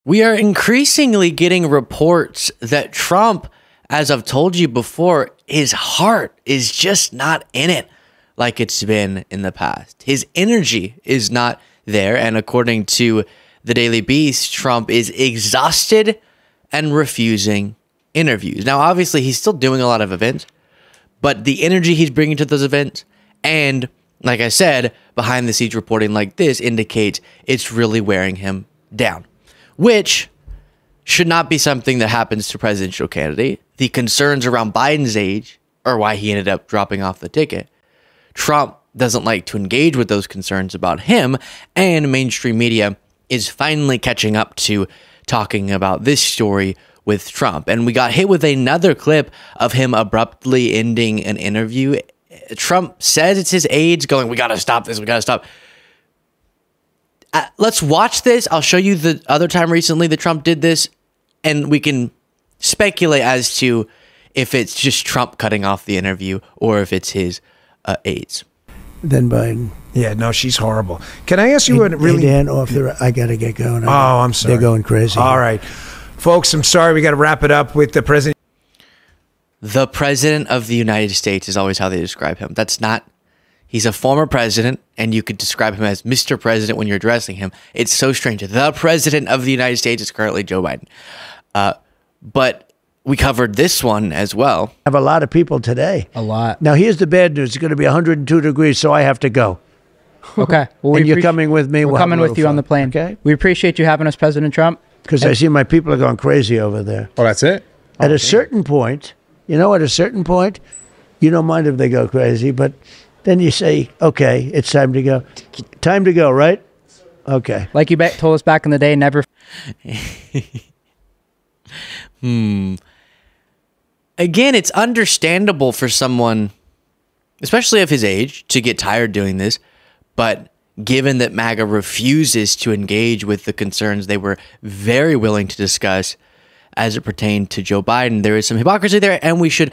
We are increasingly getting reports that Trump, as I've told you before, his heart is just not in it like it's been in the past. His energy is not there. And according to the Daily Beast, Trump is exhausted and refusing interviews. Now, obviously, he's still doing a lot of events, but the energy he's bringing to those events and, like I said, behind the scenes reporting like this indicates it's really wearing him down, which should not be something that happens to a presidential candidate. The concerns around Biden's age are why he ended up dropping off the ticket. Trump doesn't like to engage with those concerns about him, and mainstream media is finally catching up to talking about this story with Trump. And we got hit with another clip of him abruptly ending an interview. Trump says it's his aides going, "We got to stop this. We got to stop." Let's watch this. I'll show you the other time recently that Trump did this, and we can speculate as to if it's just Trump cutting off the interview or if it's his aides. Then Biden. Yeah, no, she's horrible. Can I ask you what really... Hey, Dan, I got to get going. I'm sorry. They're going crazy. All right. Folks, I'm sorry. We got to wrap it up with the president. The president of the United States is always how they describe him. That's not... He's a former president, and you could describe him as Mr. President when you're addressing him. It's so strange. The president of the United States is currently Joe Biden. But we covered this one as well. I have a lot of people today. A lot. Now, here's the bad news. It's going to be 102 degrees, so I have to go. Okay. Well, and you're coming with me? We're coming with you on the plane. Okay. We appreciate you having us, President Trump. Because I see my people are going crazy over there. Oh, that's it? At a certain point, you don't mind if they go crazy, but then you say, okay, it's time to go. Time to go, right? Okay. Like you told us back in the day, never. Again, it's understandable for someone, especially of his age, to get tired doing this. But given that MAGA refuses to engage with the concerns they were very willing to discuss as it pertained to Joe Biden, there is some hypocrisy there. And we should,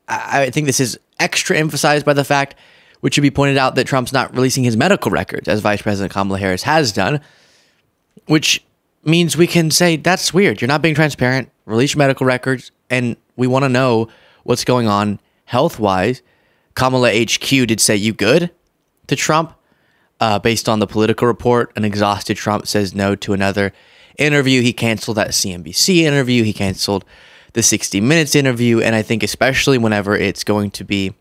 I think this is extra emphasized by the fact, which should be pointed out, that Trump's not releasing his medical records, as Vice President Kamala Harris has done, which means we can say, that's weird. You're not being transparent. Release your medical records. And we want to know what's going on health-wise. Kamala HQ did say, "You good?" to Trump. Based on the Political Report, an exhausted Trump says no to another interview. He canceled that CNBC interview. He canceled the 60 Minutes interview. And I think especially whenever it's going to be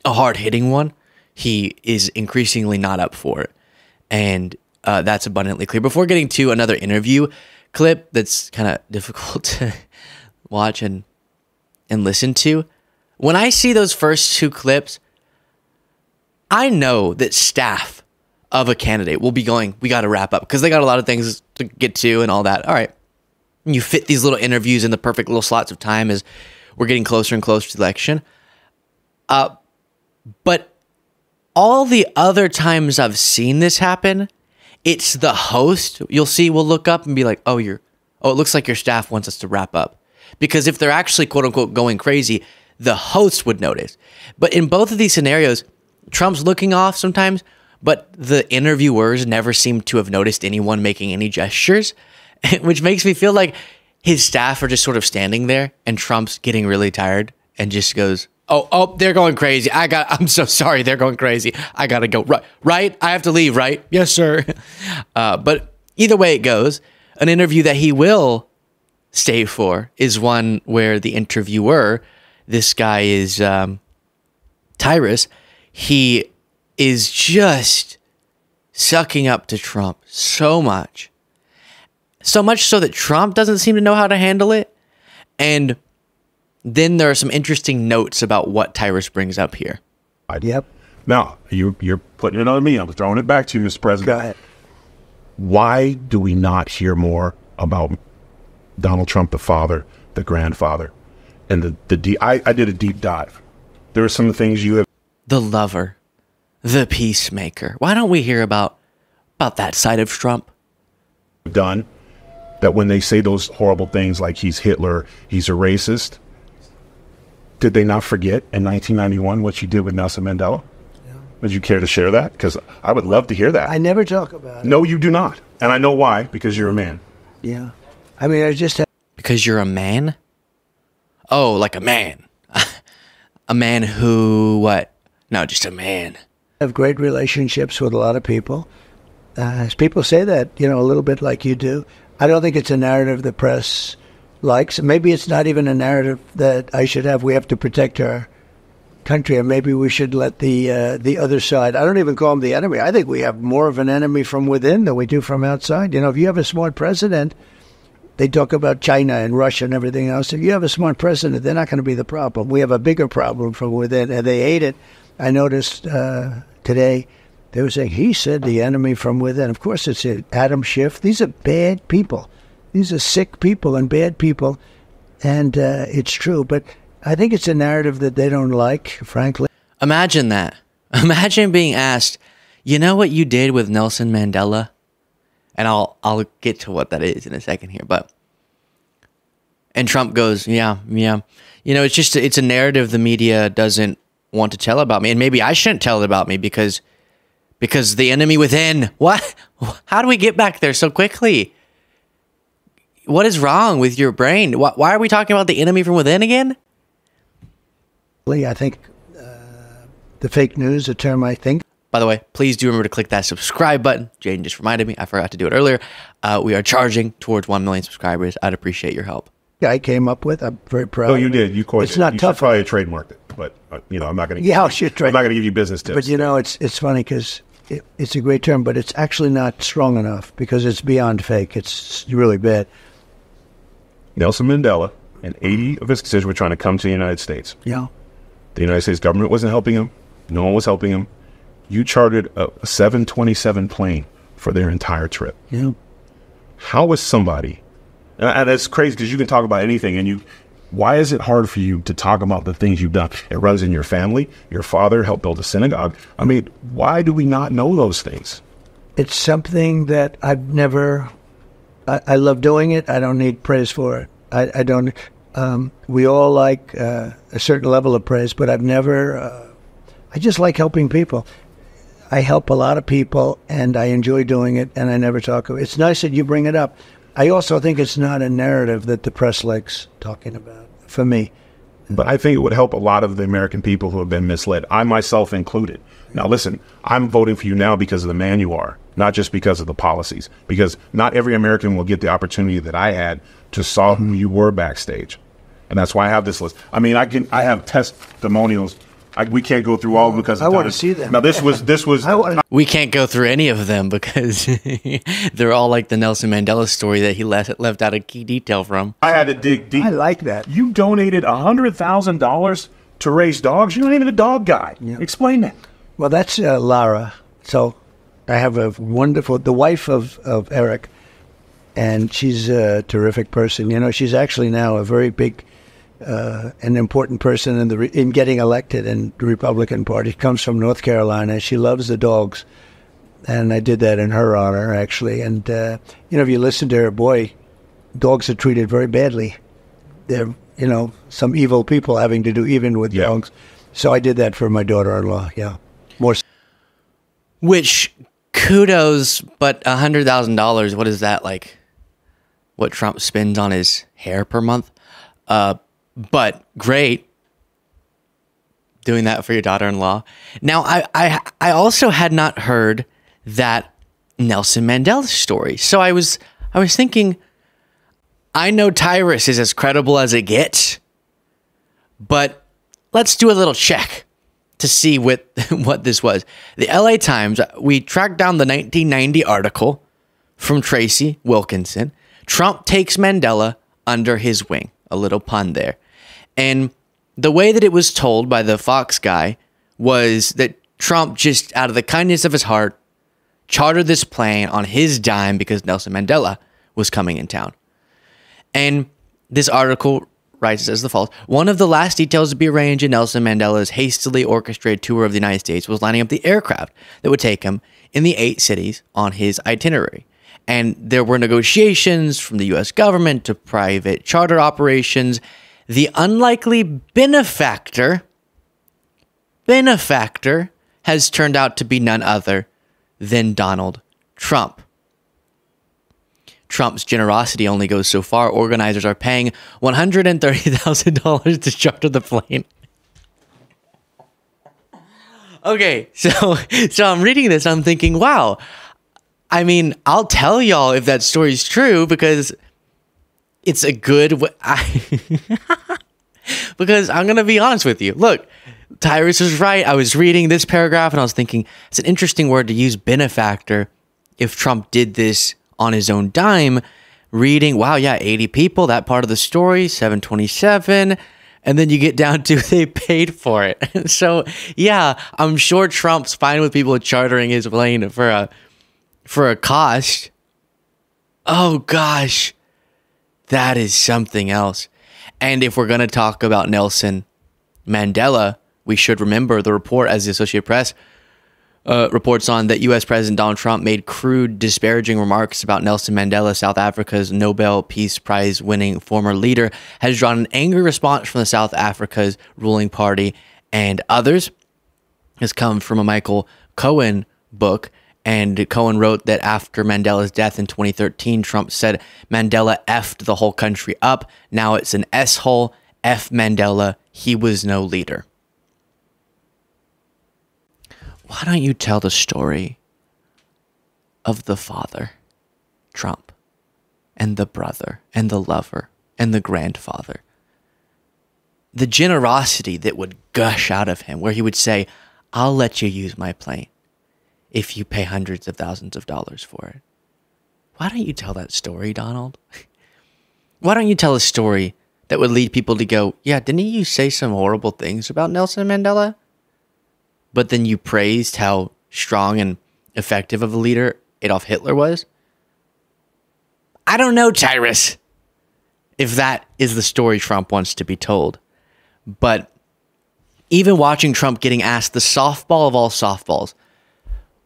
a hard-hitting one, he is increasingly not up for it. And that's abundantly clear. Before getting to another interview clip that's kind of difficult to watch and listen to, when I see those first two clips, I know that staff of a candidate will be going, we got to wrap up, because they got a lot of things to get to and all that. All right. You fit these little interviews in the perfect little slots of time as we're getting closer and closer to the election. But all the other times I've seen this happen, it's the host you'll see will look up and be like, it looks like your staff wants us to wrap up. Because if they're actually, quote unquote, going crazy, the host would notice. But in both of these scenarios, Trump's looking off sometimes, but the interviewers never seem to have noticed anyone making any gestures, which makes me feel like his staff are just sort of standing there and Trump's getting really tired and just goes, oh, they're going crazy. I'm so sorry. They're going crazy. I got to go. Right? I have to leave, right? Yes, sir. But either way it goes, an interview that he will stay for is one where the interviewer, this guy is Tyrus, he is just sucking up to Trump so much. So much so that Trump doesn't seem to know how to handle it. And then there are some interesting notes about what Tyrus brings up here. Yep. Now, you're putting it on me. I'm throwing it back to you, Mr. President. Go ahead. Why do we not hear more about Donald Trump, the father, the grandfather? And I did a deep dive. There are some things you have. The lover, the peacemaker. Why don't we hear about that side of Trump? Done that when they say those horrible things like he's Hitler, he's a racist. Did they not forget in 1991 what you did with Nelson Mandela? Yeah. Would you care to share that? Because I would love to hear that. I never talk about it. No, you do not. And I know why, because you're a man. Yeah. I mean, I just Because you're a man? Oh, like a man. A man who, what? No, just a man. have great relationships with a lot of people. People say that, you know, a little bit like you do. I don't think it's a narrative the press likes. Maybe it's not even a narrative that I should have. We have to protect our country, and maybe we should let the other side. I don't even call them the enemy. I think we have more of an enemy from within than we do from outside. You know, if you have a smart president, they talk about China and Russia and everything else. If you have a smart president, they're not going to be the problem. We have a bigger problem from within, and they hate it. I noticed today they were saying, he said the enemy from within. Of course, it's Adam Schiff. These are bad people. These are sick people and bad people, and it's true. But I think it's a narrative that they don't like, frankly. Imagine that. Imagine being asked, you know what you did with Nelson Mandela? And I'll get to what that is in a second here, and Trump goes, yeah. You know, it's a narrative the media doesn't want to tell about me, and maybe I shouldn't tell it about me because the enemy within. What? How do we get back there so quickly? What is wrong with your brain? Why are we talking about the enemy from within again? I think the fake news, a term I think. By the way, please do remember to click that subscribe button. Jaden just reminded me. I forgot to do it earlier. We are charging towards 1 million subscribers. I'd appreciate your help. I came up with. I'm very proud. Oh, you did. You coined it. It's not you tough. Should probably trademarked it, but you know, I'm not going to. Yeah, I should trade. I'm not going to give you business tips. But you know, it's funny because it's a great term, but it's actually not strong enough because it's beyond fake. It's really bad. Nelson Mandela and 80 of his constituents were trying to come to the United States. Yeah. The United States government wasn't helping him. No one was helping him. You chartered a 727 plane for their entire trip. Yeah. How is somebody, and it's crazy because you can talk about anything, and why is it hard for you to talk about the things you've done? It runs in your family. Your father helped build a synagogue. I mean, why do we not know those things? It's something that I've never, I love doing it. I don't need praise for it. I don't, we all like a certain level of praise, but I've never, I just like helping people. I help a lot of people, and I enjoy doing it, and I never talk about it. It's nice that you bring it up. I also think it's not a narrative that the press likes talking about, for me. But I think it would help a lot of the American people who have been misled, I myself included. Now, listen, I'm voting for you now because of the man you are, not just because of the policies, because not every American will get the opportunity that I had to saw who you were backstage. And that's why I have this list. I mean, I have testimonials. We can't go through all of them because I want to see them. Now, this was. We can't go through any of them because they're all like the Nelson Mandela story that he left out a key detail from. I had to dig deep. I like that. You donated $100,000 to raise dogs. You're not even a dog guy. Yeah. Explain that. Well, that's Lara. So I have the wife of Eric, and she's a terrific person. You know, she's actually now a very big, an important person in getting elected in the Republican Party. She comes from North Carolina. She loves the dogs, and I did that in her honor, actually. And you know, if you listen to her, boy, dogs are treated very badly. They're, you know, some evil people having to do even with dogs. So I did that for my daughter-in-law. Yeah, more. Which kudos, but $100,000. What is that like? What Trump spends on his hair per month? But great doing that for your daughter-in-law. Now, I also had not heard that Nelson Mandela story. So I was thinking, I know Tyrus is as credible as it gets, but let's do a little check to see what this was. The LA Times, we tracked down the 1990 article from Tracy Wilkinson. Trump takes Mandela under his wing. A little pun there. And the way that it was told by the Fox guy was that Trump, just out of the kindness of his heart, chartered this plane on his dime because Nelson Mandela was coming in town. And this article writes as follows. One of the last details to be arranged in Nelson Mandela's hastily orchestrated tour of the United States was lining up the aircraft that would take him in the 8 cities on his itinerary. And there were negotiations from the U.S. government to private charter operations. The unlikely benefactor has turned out to be none other than Donald Trump. Trump's generosity only goes so far. Organizers are paying $130,000 to charter the plane. Okay, so I'm reading this, I'm thinking, wow. I mean, I'll tell y'all if that story's true because it's a good because I'm going to be honest with you. Look, Tyrus was right. I was reading this paragraph and I was thinking, it's an interesting word to use, benefactor. If Trump did this on his own dime, reading, wow, yeah, 80 people, that part of the story, 727. And then you get down to they paid for it. So, yeah, I'm sure Trump's fine with people chartering his plane for a cost. Oh, gosh. That is something else. And if we're going to talk about Nelson Mandela, we should remember the report, as the Associated Press reports on, that U.S. President Donald Trump made crude, disparaging remarks about Nelson Mandela, South Africa's Nobel Peace Prize winning former leader, has drawn an angry response from the South Africa's ruling party and others. Has come from a Michael Cohen book, and Cohen wrote that after Mandela's death in 2013, Trump said Mandela effed the whole country up. Now it's an S-hole. F Mandela. He was no leader. Why don't you tell the story of the father, Trump, and the brother, and the lover, and the grandfather? The generosity that would gush out of him, where he would say, I'll let you use my plane if you pay hundreds of thousands of dollars for it. Why don't you tell that story, Donald? Why don't you tell a story that would lead people to go, yeah, didn't you say some horrible things about Nelson Mandela? But then you praised how strong and effective of a leader Adolf Hitler was? I don't know, Tyrus, if that is the story Trump wants to be told. But even watching Trump getting asked the softball of all softballs,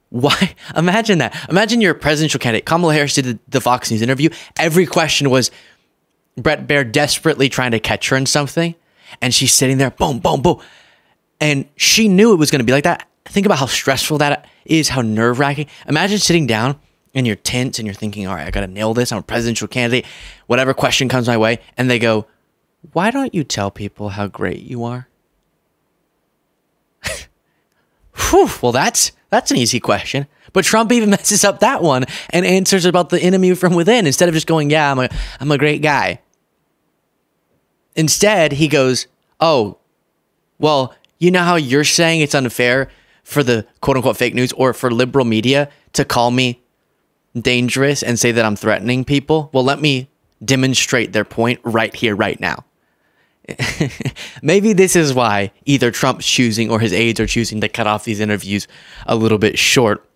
why? Imagine that. Imagine you're a presidential candidate. Kamala Harris did the Fox News interview. Every question was Brett Baer desperately trying to catch her in something. And she's sitting there, boom, boom, boom. And she knew it was going to be like that. Think about how stressful that is, how nerve-wracking. Imagine sitting down and you're tense and you're thinking, all right, I got to nail this. I'm a presidential candidate. Whatever question comes my way. And they go, why don't you tell people how great you are? Whew, well, that's an easy question. But Trump even messes up that one and answers about the enemy from within instead of just going, yeah, I'm a great guy. Instead, he goes, oh, well, you know how you're saying it's unfair for the quote-unquote fake news or for liberal media to call me dangerous and say that I'm threatening people? Well, let me demonstrate their point right here, right now. Maybe this is why either Trump's choosing or his aides are choosing to cut off these interviews a little bit short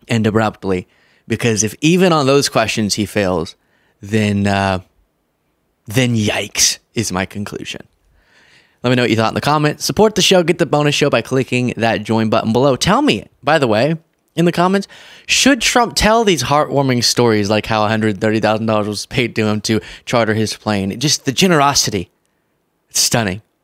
and abruptly. Because if even on those questions he fails, then yikes is my conclusion. Let me know what you thought in the comments. Support the show. Get the bonus show by clicking that join button below. Tell me, by the way, in the comments, should Trump tell these heartwarming stories like how $130,000 was paid to him to charter his plane? Just the generosity. It's stunning.